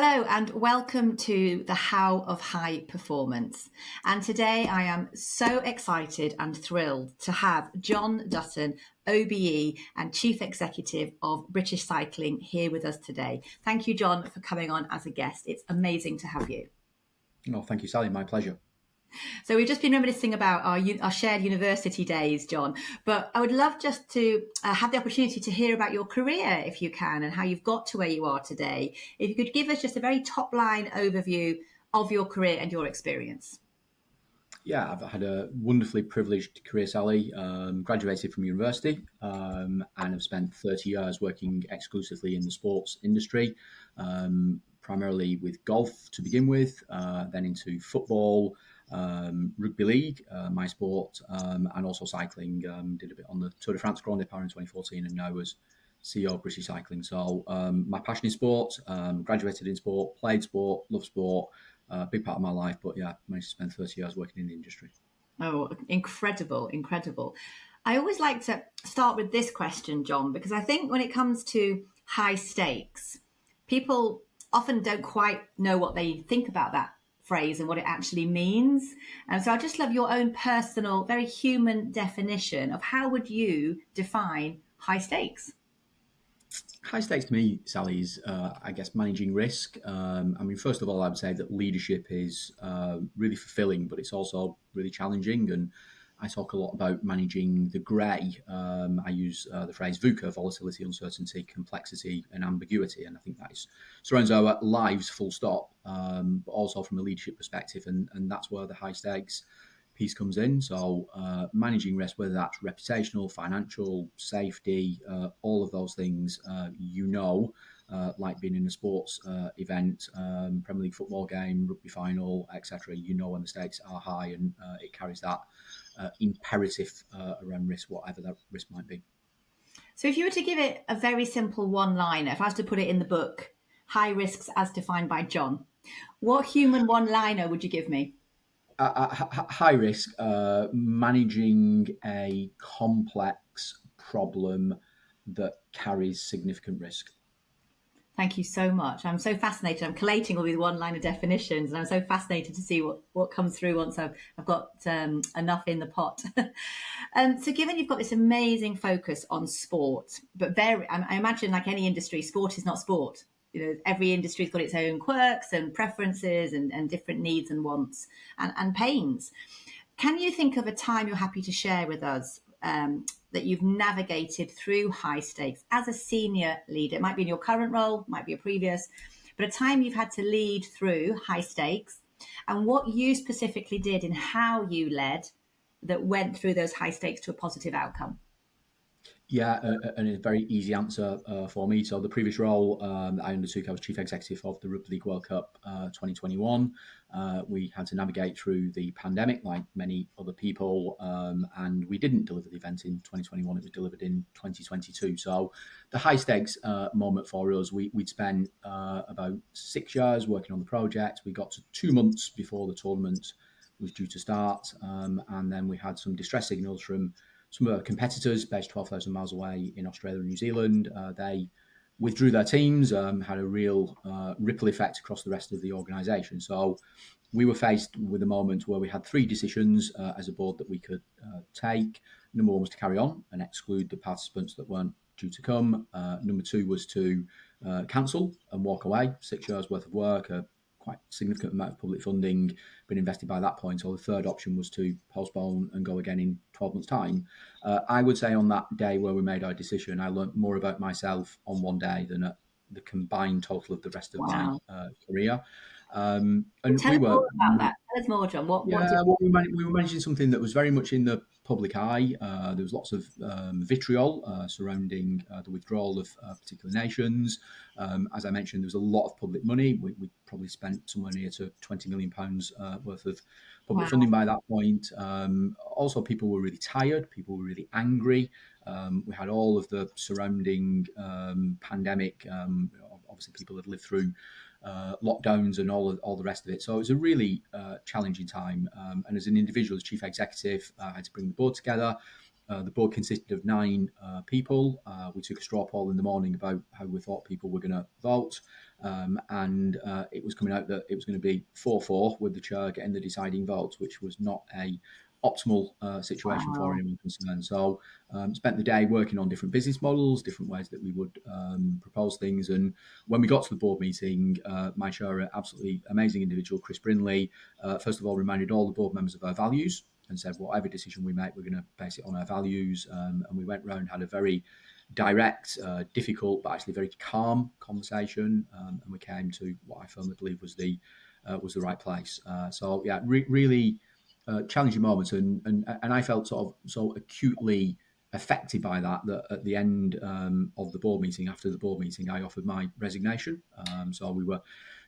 Hello and welcome to the How of High Performance. And today I am so excited and thrilled to have Jon Dutton OBE and Chief Executive of British Cycling here with us today. Thank you, Jon, for coming on as a guest. It's amazing to have you. No, thank you, Sally. My pleasure. So we've just been reminiscing about our shared university days, Jon, but I would love just to have the opportunity to hear about your career, if you can, and how you've got to where you are today. If you could give us just a very top line overview of your career and your experience. Yeah, I've had a wonderfully privileged career, Sally. Graduated from university and have spent 30 years working exclusively in the sports industry, primarily with golf to begin with, then into football, rugby league, my sport, and also cycling. Did a bit on the Tour de France Grand Départ in 2014 and now as CEO of British Cycling. So my passion is sport, graduated in sport, played sport, love sport. Big part of my life, but yeah, managed to spend 30 years working in the industry. Oh, incredible, incredible. I always like to start with this question, Jon, because I think when it comes to high stakes, people often don't quite know what they think about that phrase and what it actually means. And so I just love your own personal, very human definition of how would you define high stakes? High stakes to me, Sally, is, I guess, managing risk. First of all, I would say that leadership is really fulfilling, but it's also really challenging. And I talk a lot about managing the grey. I use the phrase VUCA, volatility, uncertainty, complexity, and ambiguity. And I think that surrounds our lives full stop, but also from a leadership perspective. And that's where the high stakes piece comes in. So managing risk, whether that's reputational, financial, safety, all of those things, like being in a sports event, Premier League football game, rugby final, etc. When the stakes are high, and it carries that imperative around risk, whatever that risk might be. So if you were to give it a very simple one-liner, if I was to put it in the book, High Risks as Defined by Jon, what human one-liner would you give me? High risk, managing a complex problem that carries significant risk. Thank you so much. I'm so fascinated. I'm collating all these one-liner definitions, and I'm so fascinated to see what comes through once I've got enough in the pot. So given you've got this amazing focus on sport, but I imagine like any industry, sport is not sport. Every industry's got its own quirks and preferences and different needs and wants and pains. Can you think of a time you're happy to share with us that you've navigated through high stakes as a senior leader? It might be in your current role, might be a previous, but a time you've had to lead through high stakes and what you specifically did and how you led that went through those high stakes to a positive outcome. Yeah, and a very easy answer for me. So the previous role that I undertook, I was Chief Executive of the Rugby League World Cup 2021. We had to navigate through the pandemic like many other people, and we didn't deliver the event in 2021. It was delivered in 2022. So the high stakes moment for us, we'd spent about 6 years working on the project. We got to 2 months before the tournament was due to start, and then we had some distress signals from some of our competitors based 12,000 miles away in Australia and New Zealand. They withdrew their teams, had a real ripple effect across the rest of the organisation. So we were faced with a moment where we had 3 decisions as a board that we could take. Number 1 was to carry on and exclude the participants that weren't due to come. Number 2 was to cancel and walk away. 6 years worth of work, quite significant amount of public funding been invested by that point. So the third option was to postpone and go again in 12 months' time. I would say on that day where we made our decision, I learned more about myself on one day than the combined total of the rest of my career. And tell us more about that. Tell us more, Jon. We were managing something that was very much in the public eye. There was lots of vitriol surrounding the withdrawal of particular nations. As I mentioned, there was a lot of public money. We probably spent somewhere near to £20 million worth of public funding by that point. Also, people were really tired. People were really angry. We had all of the surrounding pandemic. Obviously, people had lived through lockdowns and all the rest of it. So it was a really challenging time. And as an individual, as chief executive, I had to bring the board together. The board consisted of 9 people. We took a straw poll in the morning about how we thought people were going to vote, and it was coming out that it was going to be 4-4 with the chair getting the deciding vote, which was not a optimal situation for Wow. anyone concerned. So spent the day working on different business models, different ways that we would propose things. And when we got to the board meeting, my chair, an absolutely amazing individual, Chris Brinley, first of all reminded all the board members of our values and said, whatever decision we make, we're going to base it on our values. And we went round, had a very direct, difficult, but actually very calm conversation, and we came to what I firmly believe was the right place. So yeah, really challenging moments, and I felt sort of so acutely affected by that at the end of the board meeting, after the board meeting, I offered my resignation. So we were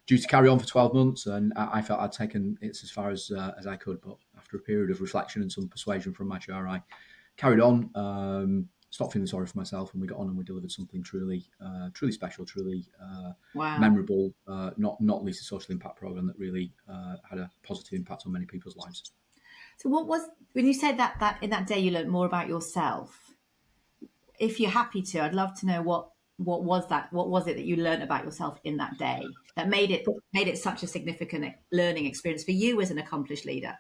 due to carry on for 12 months, and I felt I'd taken it as far as I could. But after a period of reflection and some persuasion from my chair, I carried on. Stopped feeling sorry for myself, and we got on and we delivered something truly special, truly Wow. memorable. Not least a social impact program that really had a positive impact on many people's lives. So what was, when you said that in that day you learned more about yourself? If you're happy to, I'd love to know what was that? What was it that you learned about yourself in that day that made it such a significant learning experience for you as an accomplished leader?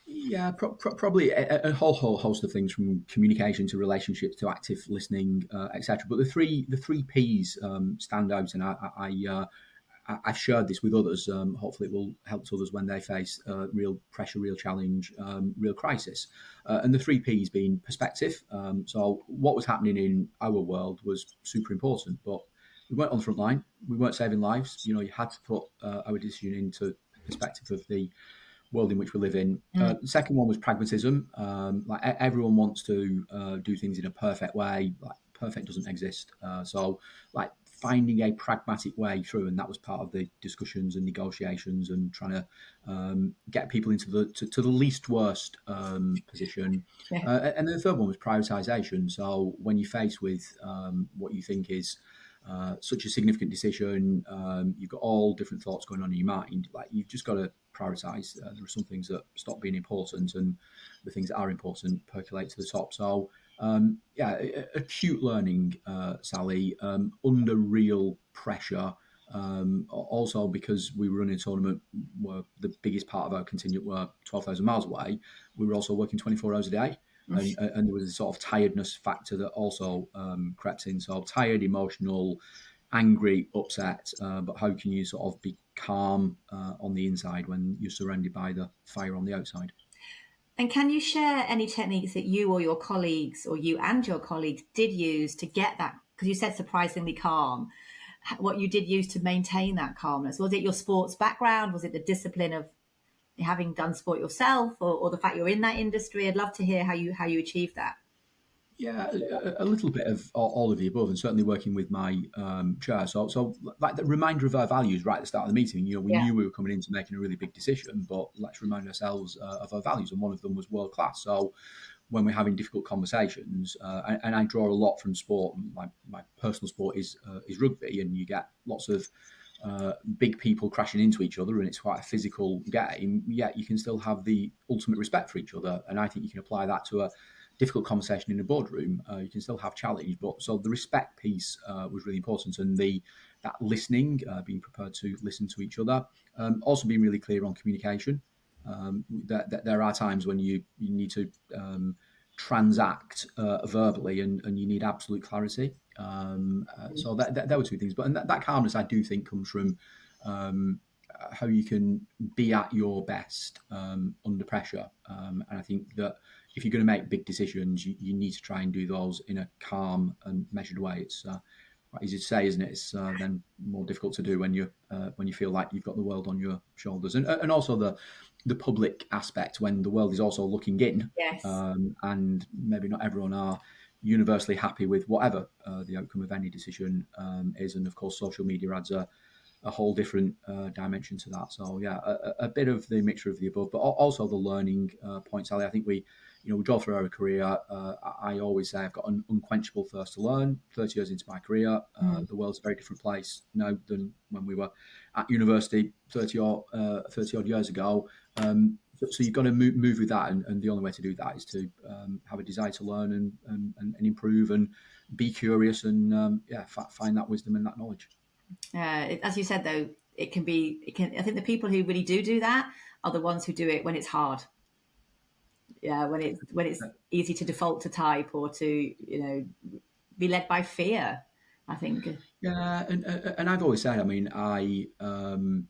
Yeah, probably a whole host of things, from communication to relationships to active listening, etc. But the three P's stand out, and I've shared this with others. Hopefully, it will help others when they face real pressure, real challenge, real crisis. And the 3 P's being perspective. So what was happening in our world was super important, but we weren't on the front line. We weren't saving lives. You had to put our decision into perspective of the world in which we live in. Mm. The second one was pragmatism. Like everyone wants to do things in a perfect way. Like perfect doesn't exist. So like finding a pragmatic way through, and that was part of the discussions and negotiations and trying to get people into the least worst position. Yeah. And then the third one was prioritization. So when you're faced with what you think is such a significant decision, you've got all different thoughts going on in your mind. Like you've just got to prioritize. There are some things that stop being important, and the things that are important percolate to the top. So yeah, acute learning, Sally, under real pressure. Also, because we were running a tournament where the biggest part of our contingent were 12,000 miles away, we were also working 24 hours a day. And there was a sort of tiredness factor that also crept in. So tired, emotional, angry, upset. But how can you sort of be calm on the inside when you're surrounded by the fire on the outside? And can you share any techniques that you or your colleagues, or you and your colleagues, did use to get that? Because you said surprisingly calm. What you did use to maintain that calmness? Was it your sports background? Was it the discipline of having done sport yourself, or the fact you're in that industry? I'd love to hear how you achieved that. Yeah, a little bit of all of the above, and certainly working with my chair. So like the reminder of our values right at the start of the meeting. We Yeah. knew we were coming into making a really big decision, but let's remind ourselves of our values, and one of them was world class. So when we're having difficult conversations, and I draw a lot from sport. My personal sport is rugby, and you get lots of big people crashing into each other, and it's quite a physical game. Yet you can still have the ultimate respect for each other, and I think you can apply that to a difficult conversation in a boardroom. You can still have challenge, but so the respect piece was really important, and that listening, being prepared to listen to each other, also being really clear on communication. That there are times when you need to transact verbally, and you need absolute clarity. So there were 2 things, but that calmness, I do think, comes from how you can be at your best under pressure. And I think that if you're going to make big decisions, you need to try and do those in a calm and measured way. It's quite easy to say, isn't it? It's then more difficult to do when you feel like you've got the world on your shoulders, and also the public aspect when the world is also looking in, Yes. and maybe not everyone are universally happy with whatever the outcome of any decision is, and of course social media adds a whole different dimension to that. So yeah, a bit of the mixture of the above, but also the learning point, Sally. I think we draw through our career. I always say I've got an unquenchable thirst to learn. 30 years into my career, the world's a very different place now than when we were at university 30 odd years ago. So you've got to move with that, and the only way to do that is to have a desire to learn and improve and be curious and find that wisdom and that knowledge. As you said, though, it can be. It can. I think the people who really do that are the ones who do it when it's hard. Yeah, when it's easy to default to type or to be led by fear. I think. Yeah, and I've always said, I mean, I'm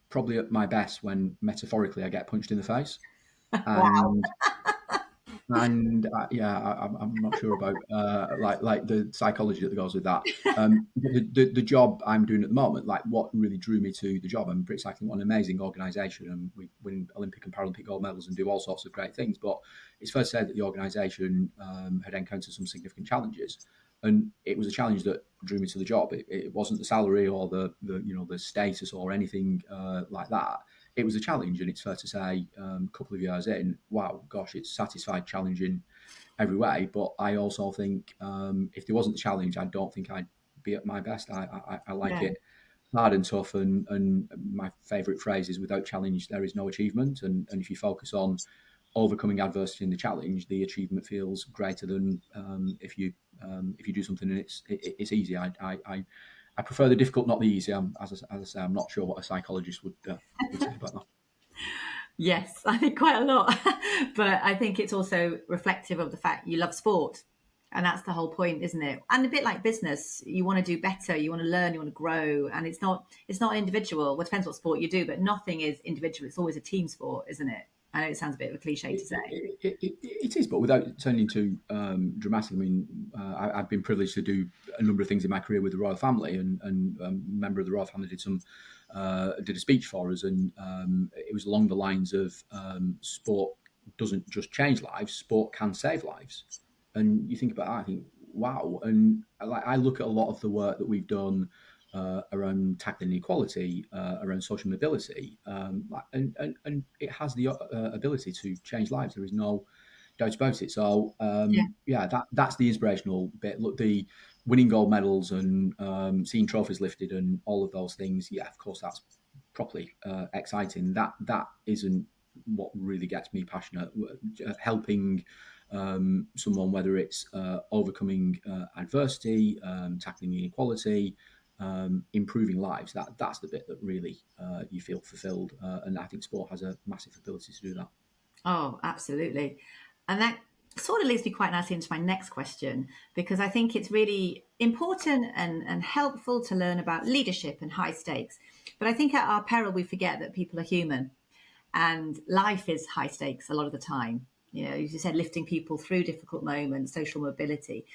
probably at my best when metaphorically I get punched in the face, Wow. and I'm not sure about like the psychology that goes with that. The job I'm doing at the moment, like what really drew me to the job, I'm British Cycling, what an amazing organisation, and we win Olympic and Paralympic gold medals and do all sorts of great things. But it's fair to say that the organisation had encountered some significant challenges, and it was a challenge that drew me to the job. It wasn't the salary or the status or anything like that. It was a challenge, and it's fair to say, a couple of years in, wow, gosh, it's satisfied, challenging every way. But I also think if there wasn't a challenge, I don't think I'd be at my best. I like Yeah. it hard and tough, and my favourite phrase is, without challenge, there is no achievement. And if you focus on overcoming adversity in the challenge, the achievement feels greater than if you do something and it's easy. I prefer the difficult, not the easy. As I say, I'm not sure what a psychologist would say about that. Yes, I think quite a lot. But I think it's also reflective of the fact you love sport. And that's the whole point, isn't it? And a bit like business, you want to do better, you want to learn, you want to grow. And it's not individual. Well, it depends what sport you do, but nothing is individual. It's always a team sport, isn't it? I know it sounds a bit of a cliche to say. It is, but without turning too dramatic. I mean, I've been privileged to do a number of things in my career with the royal family, and a member of the royal family did a speech for us, and it was along the lines of sport doesn't just change lives; sport can save lives. And you think about that, I think, wow. And I look at a lot of the work that we've done around tackling inequality, around social mobility, and it has the ability to change lives. There is no doubt about it. So Yeah. that's the inspirational bit. Look, the winning gold medals and seeing trophies lifted and all of those things. Yeah, of course, that's properly exciting. That isn't what really gets me passionate. Helping someone, whether it's overcoming adversity, tackling inequality, improving lives. That's the bit that really you feel fulfilled, and I think sport has a massive ability to do that. Oh, absolutely. And that sort of leads me quite nicely into my next question, because I think it's really important and helpful to learn about leadership and high stakes. But I think at our peril, we forget that people are human and life is high stakes a lot of the time. As you said, lifting people through difficult moments, social mobility.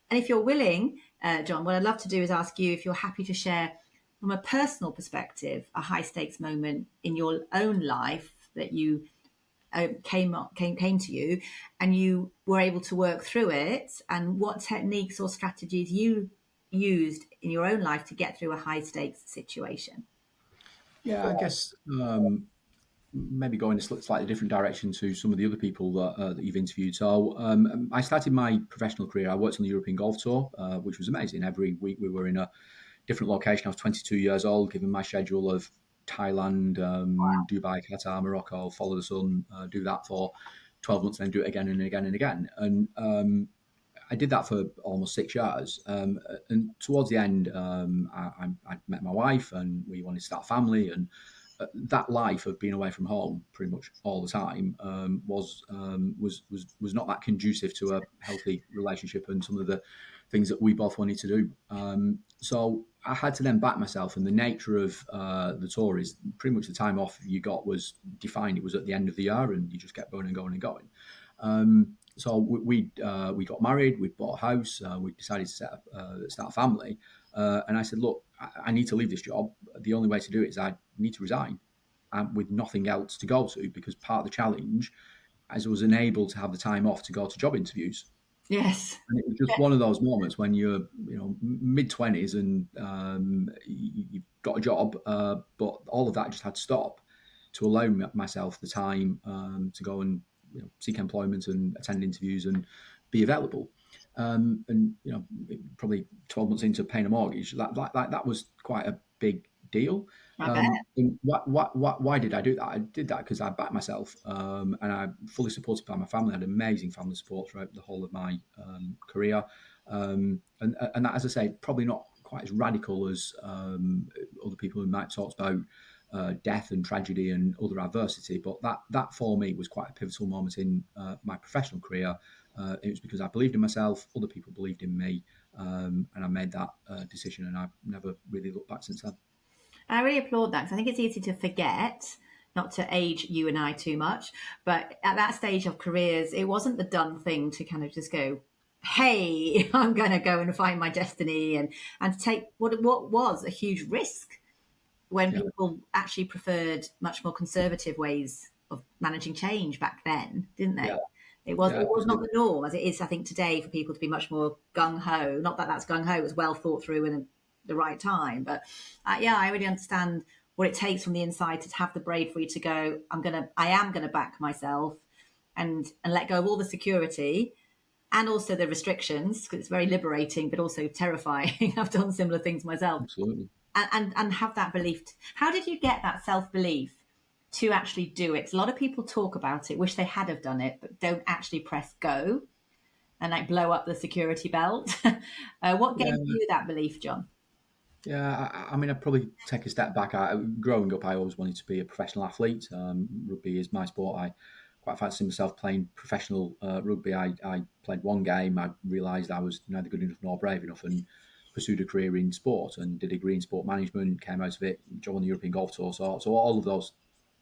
And if you're willing, John, what I'd love to do is ask you if you're happy to share from a personal perspective a high stakes moment in your own life that you came to you and you were able to work through it, and what techniques or strategies you used in your own life to get through a high stakes situation. Yeah, I guess maybe going a slightly different direction to some of the other people that you've interviewed. So I started my professional career. I worked on the European Golf Tour, which was amazing. Every week we were in a different location. I was 22 years old, given my schedule of Thailand, Dubai, Qatar, Morocco, follow the sun, do that for 12 months, then do it again and again and again. And I did that for almost 6 years. And towards the end, I met my wife and we wanted to start a family. And that life of being away from home pretty much all the time was not that conducive to a healthy relationship and some of the things that we both wanted to do. So I had to then back myself, and the nature of the tour is pretty much the time off you got was defined. It was at the end of the year, and you just kept going and going and going. So we got married, we bought a house, we decided to start a family, and I said, look, I need to leave this job. The only way to do it is I need to resign, with nothing else to go to, because part of the challenge, as I was unable to have the time off to go to job interviews. Yes. And it was just one of those moments when you're, mid-20s and you've got a job, but all of that just had to stop to allow myself the time to go and seek employment and attend interviews and be available. And probably 12 months into paying a mortgage, that was quite a big deal. I bet. Why did I do that? I did that because I backed myself, and I'm fully supported by my family. I had amazing family support throughout the whole of my career, and that, as I say, probably not quite as radical as other people who might talk about death and tragedy and other adversity. But that for me was quite a pivotal moment in my professional career. It was because I believed in myself, other people believed in me, and I made that decision, and I've never really looked back since then. I really applaud that because I think it's easy to forget, not to age you and I too much, but at that stage of careers, it wasn't the done thing to kind of just go, "Hey, I'm going to go and find my destiny," and to take what was a huge risk when Yeah, people actually preferred much more conservative ways of managing change back then, didn't yeah, they? yeah, It was not the absolutely. norm as it is, I think, today for people to be much more gung ho. Not that that's gung ho; it's well thought through and at the right time. But yeah, I really understand what it takes from the inside to have the bravery to go. I am gonna back myself and let go of all the security and also the restrictions because it's very liberating, but also terrifying. I've done similar things myself Absolutely. and have that belief. How did you get that self belief to actually do it? 'Cause a lot of people talk about it, wish they had have done it, but don't actually press go and like blow up the security belt. What Yeah, gave you that belief, John? yeah. I mean, I'd probably take a step back. Growing up, I always wanted to be a professional athlete. Rugby is my sport. I quite fancy myself playing professional rugby. I played one game. I realised I was neither good enough nor brave enough, and pursued a career in sport and did a degree in sport management. Came out of it, joined the European Golf Tour. So all of those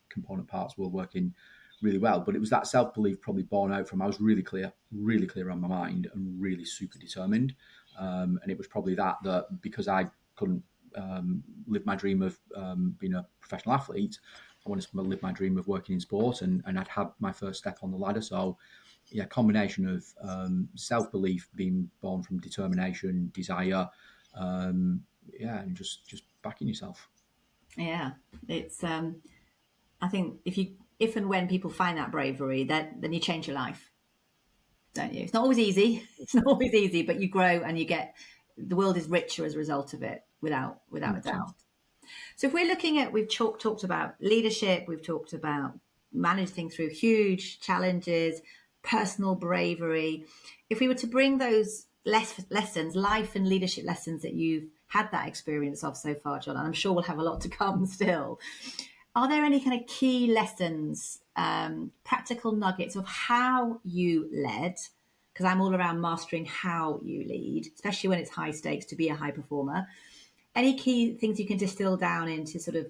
component parts were working really well. But it was that self belief probably born out from I was really clear on my mind, and really super determined. And it was probably that because I couldn't live my dream of being a professional athlete, I wanted to live my dream of working in sport, and I'd had my first step on the ladder. So yeah, combination of self belief being born from determination, desire, yeah, and just backing yourself. Yeah, it's. I think if and when people find that bravery, that then you change your life, don't you? It's not always easy. It's not always easy, but you grow and you get the world is richer as a result of it, without a 100%. doubt. So if we're looking at, we've talked about leadership, we've talked about managing through huge challenges, personal bravery. If we were to bring those lessons, life and leadership lessons that you've had that experience of so far, John, and I'm sure we'll have a lot to come still. Are there any kind of key lessons, practical nuggets of how you led? Because I'm all around mastering how you lead, especially when it's high stakes to be a high performer. Any key things you can distill down into sort of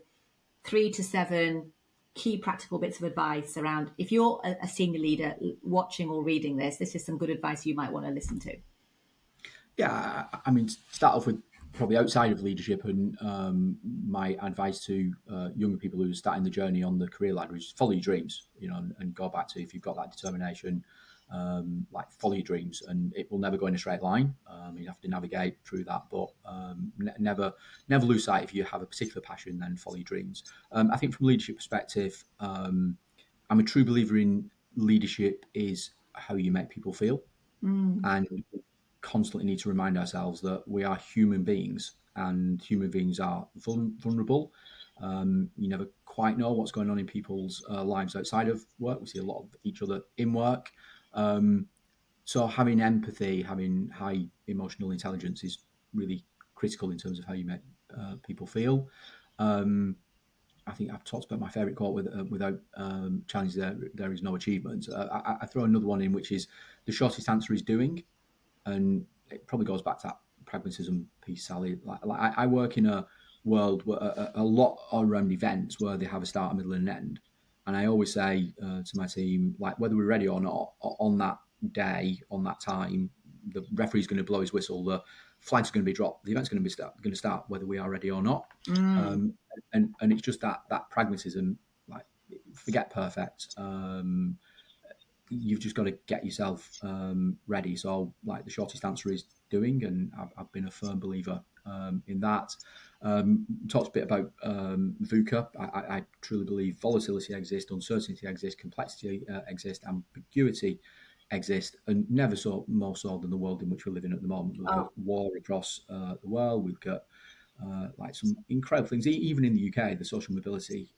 3 to 7 key practical bits of advice around if you're a senior leader watching or reading this is some good advice you might want to listen to. Yeah, I mean, start off with probably outside of leadership, and my advice to younger people who are starting the journey on the career ladder is follow your dreams, and go back to if you've got that determination, like follow your dreams, and it will never go in a straight line. You have to navigate through that, but never lose sight. If you have a particular passion, then follow your dreams. I think from a leadership perspective, I'm a true believer in leadership is how you make people feel, and constantly need to remind ourselves that we are human beings, and human beings are vulnerable. You never quite know what's going on in people's lives outside of work. We see a lot of each other in work. So having empathy, having high emotional intelligence is really critical in terms of how you make people feel. I think I've talked about my favourite quote without challenge. There is no achievement. I throw another one in, which is the shortest answer is doing, and it probably goes back to that pragmatism piece, Sally. Like I work in a world where a lot are around events where they have a start, a middle, and an end. And I always say to my team, like whether we're ready or not, on that day, on that time, the referee's going to blow his whistle, the flag's going to be dropped, the event's going to start, whether we are ready or not. Mm. Um, and it's just that pragmatism, like forget perfect. You've just got to get yourself ready. So, like the shortest answer is doing, and I've been a firm believer in that. Talked a bit about VUCA. I truly believe volatility exists, uncertainty exists, complexity exists, ambiguity exists, and never more so than the world in which we're living at the moment. We've got Oh, war across the world. We've got like some incredible things. Even in the UK, the social mobility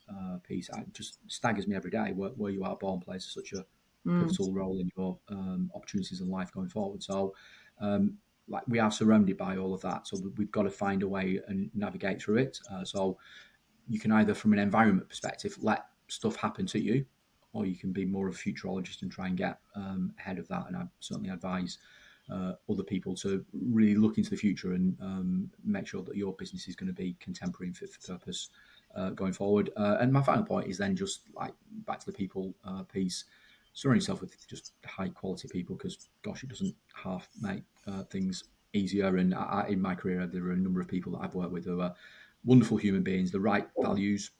piece just staggers me every day. Where you are born plays such a pivotal role in your opportunities in life going forward. So, like we are surrounded by all of that, so we've got to find a way and navigate through it. So you can either, from an environment perspective, let stuff happen to you, or you can be more of a futurologist and try and get ahead of that. And I certainly advise other people to really look into the future and make sure that your business is going to be contemporary and fit for purpose going forward. And my final point is then just like back to the people piece. Surround yourself with just high quality people, because gosh, it doesn't half make things easier. And in my career, there are a number of people that I've worked with who are wonderful human beings, the right values,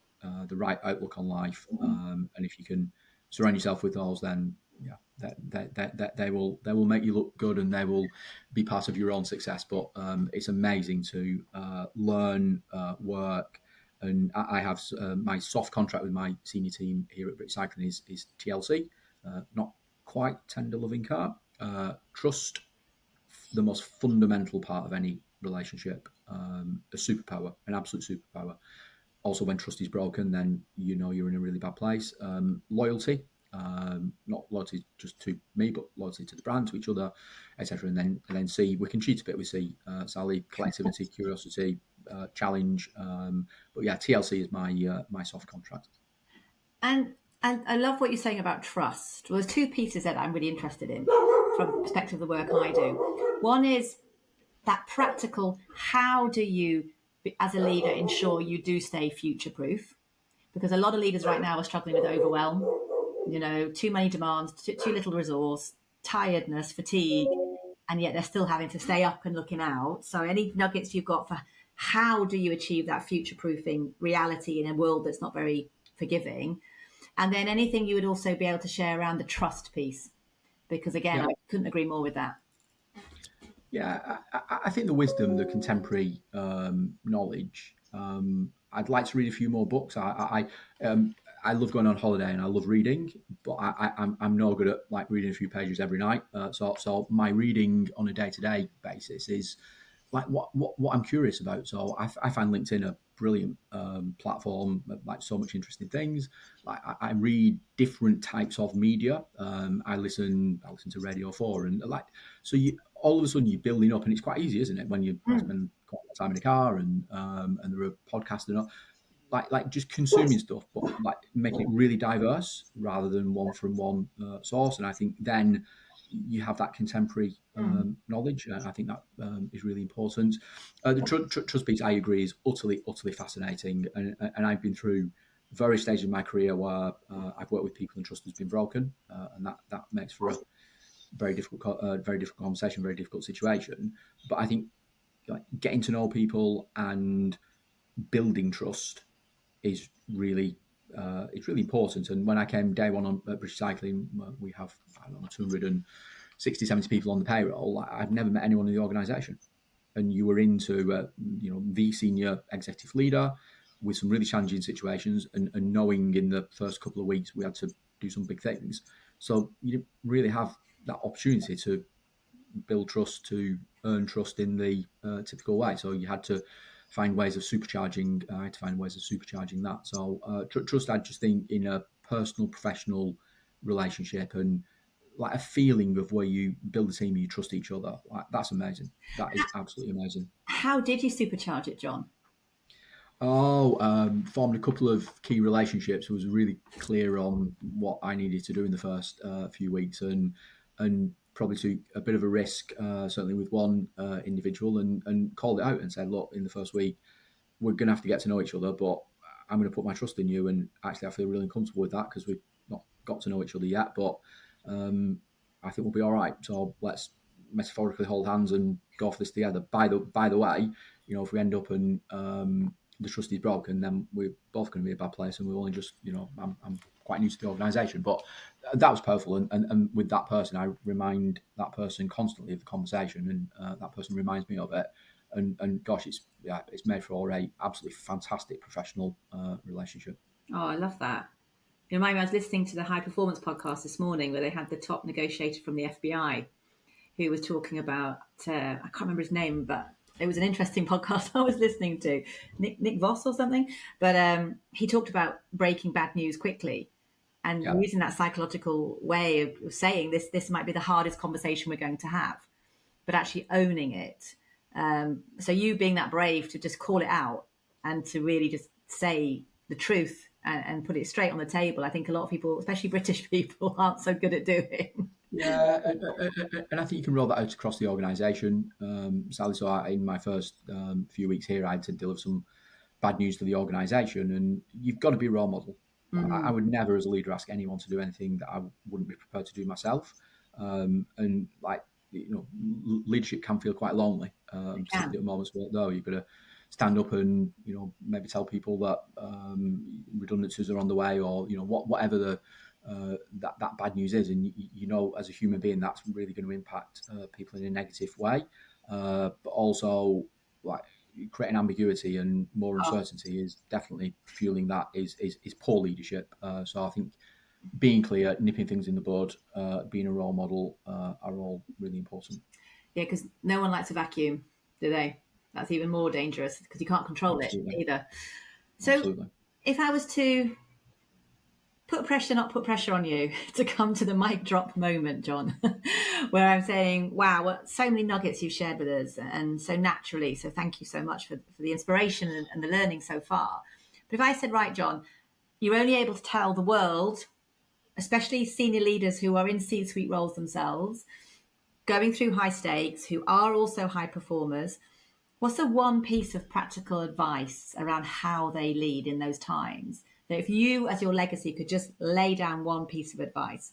the right outlook on life, and if you can surround yourself with those, then yeah, that they will make you look good, and they will be part of your own success. But it's amazing to learn, work, and I have my soft contract with my senior team here at British Cycling is TLC, not quite tender loving car, trust, the most fundamental part of any relationship, a superpower, an absolute superpower. Also, when trust is broken, then you know you're in a really bad place. Loyalty, not loyalty just to me, but loyalty to the brand, to each other, etc. And then C, we can cheat a bit with C. Sally, collectivity, curiosity, challenge. But yeah, TLC is my soft contract. And I love what you're saying about trust. Well, there's two pieces that I'm really interested in from the perspective of the work I do. One is that practical, how do you, as a leader, ensure you do stay future proof? Because a lot of leaders right now are struggling with overwhelm, too many demands, too little resource, tiredness, fatigue, and yet they're still having to stay up and looking out. So any nuggets you've got for how do you achieve that future proofing reality in a world that's not very forgiving? And then anything you would also be able to share around the trust piece, because again, I couldn't agree more with that. Yeah, I think the wisdom, the contemporary knowledge. I'd like to read a few more books. I love going on holiday and I love reading, but I'm no good at like reading a few pages every night. So my reading on a day-to-day basis is like what I'm curious about. So I find LinkedIn a brilliant platform, like so much interesting things. Like I read different types of media. I listen to Radio 4, and like so you all of a sudden you're building up, and it's quite easy, isn't it, when you spend quite a lot of time in the car and there are podcasts and all, like just consuming stuff, but like making it really diverse rather than one from one source. And I think then you have that contemporary knowledge. I think that is really important. The trust piece, I agree, is utterly fascinating. And I've been through various stages of my career where I've worked with people and trust has been broken, and that makes for a very difficult conversation, very difficult situation. But I think like getting to know people and building trust is really it's really important. And when I came day one on British Cycling, we have 260, 70 people on the payroll. I've never met anyone in the organisation, and you were into the senior executive leader with some really challenging situations, and knowing in the first couple of weeks we had to do some big things. So you didn't really have that opportunity to build trust, to earn trust in the typical way. So you had to find ways of supercharging. I had to find ways of supercharging that. So trust, I just think, in a personal, professional relationship, and like a feeling of where you build a team, you trust each other. Like, that's amazing. That is absolutely amazing. How did you supercharge it, Jon? Formed a couple of key relationships. Was really clear on what I needed to do in the first few weeks, and probably took a bit of a risk, certainly with one individual, and called it out and said, look, in the first week, we're going to have to get to know each other, but I'm going to put my trust in you. And actually, I feel really uncomfortable with that because we've not got to know each other yet, but I think we'll be all right. So let's metaphorically hold hands and go for this together. By the way, if we end up and the trust is broken, then we're both going to be a bad place, and we've only just, I'm quite new to the organisation. But that was powerful, and with that person, I remind that person constantly of the conversation, and that person reminds me of it. And gosh, it's made for a absolutely fantastic professional relationship. Oh, I love that. You remind me, I was listening to the High Performance podcast this morning where they had the top negotiator from the FBI who was talking about, I can't remember his name, but it was an interesting podcast I was listening to, Nick Voss or something, but he talked about breaking bad news quickly and Yeah. using that psychological way of saying this might be the hardest conversation we're going to have, but actually owning it. So you being that brave to just call it out and to really just say the truth and put it straight on the table, I think a lot of people, especially British people, aren't so good at doing. Yeah, and I think you can roll that out across the organisation. Sally, so in my first few weeks here, I had to deliver some bad news to the organisation, and you've got to be a role model. I would never, as a leader, ask anyone to do anything that I wouldn't be prepared to do myself. And like, leadership can feel quite lonely, particularly at moments where though you've got to stand up and maybe tell people that redundancies are on the way, or whatever the that bad news is, and as a human being that's really going to impact people in a negative way, but also like creating ambiguity and more uncertainty is definitely fueling that is poor leadership. So I think being clear, nipping things in the bud, being a role model are all really important. Yeah, because no one likes a vacuum, do they? That's even more dangerous because you can't control Absolutely. it either. So Absolutely. if I was to put pressure on you to come to the mic drop moment, Jon, where I'm saying, wow, what so many nuggets you've shared with us and so naturally. So thank you so much for the inspiration and the learning so far. But if I said, right, Jon, you're only able to tell the world, especially senior leaders who are in C-suite roles themselves, going through high stakes, who are also high performers, what's the one piece of practical advice around how they lead in those times? That if you, as your legacy, could just lay down one piece of advice,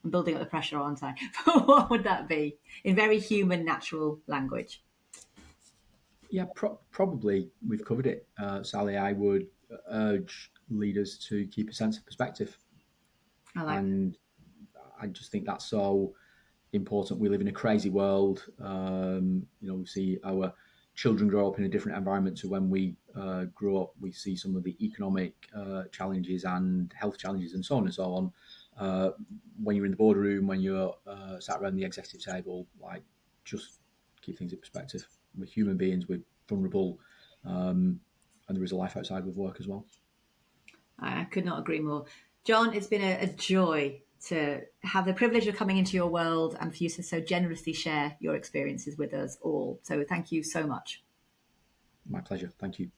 I'm building up the pressure, aren't I? What would that be in very human, natural language? Yeah, probably we've covered it, Sally. I would urge leaders to keep a sense of perspective, I like and I just think that's so important. We live in a crazy world. We see our children grow up in a different environment to when we grew up. We see some of the economic challenges and health challenges and so on and so on. When you're in the boardroom, when you're sat around the executive table, like, just keep things in perspective. We're human beings, we're vulnerable, and there is a life outside of work as well. I could not agree more. Jon, it's been a joy to have the privilege of coming into your world and for you to so generously share your experiences with us all. So thank you so much. My pleasure. Thank you.